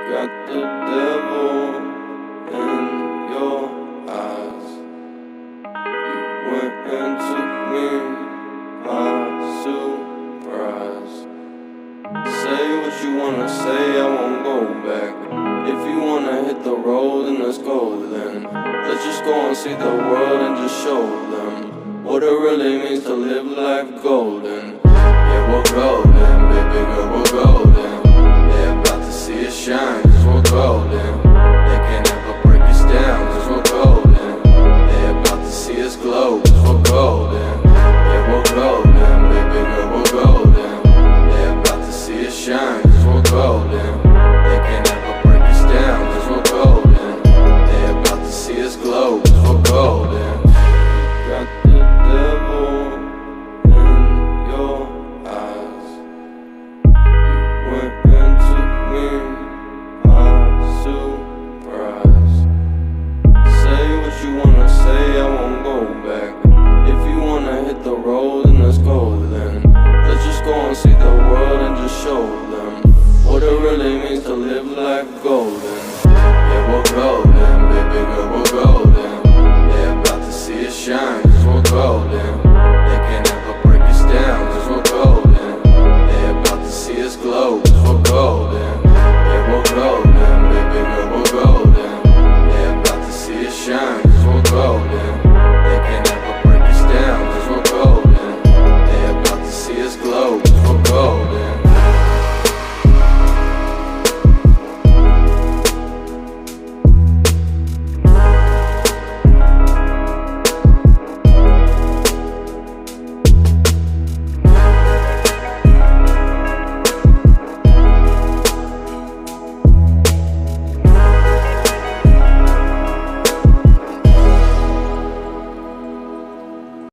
Got the devil in your eyes. You went and took me by surprise. Say what you wanna say, I won't go back. If you wanna hit the road, then let's go then. Let's just go and see the world and just show them what it really means to live life golden. Yeah, we're golden, baby girl, we're golden. They're about to see us shine, cause we're golden. They can't ever break us down, cause we're golden. They're about to see us glow, cause we're golden. Yeah, we're golden, baby girl, we're golden. They're about to see us shine, cause we're golden. They can't ever break us down, cause we're golden. They're about to see us glow, cause we're golden. Got the devil in your eyes. You went and took me by surprise. Say what you wanna say, I won't go back. If you wanna hit the road, then let's go then. Let's just go and see the world and just show them what it really means to live life golden.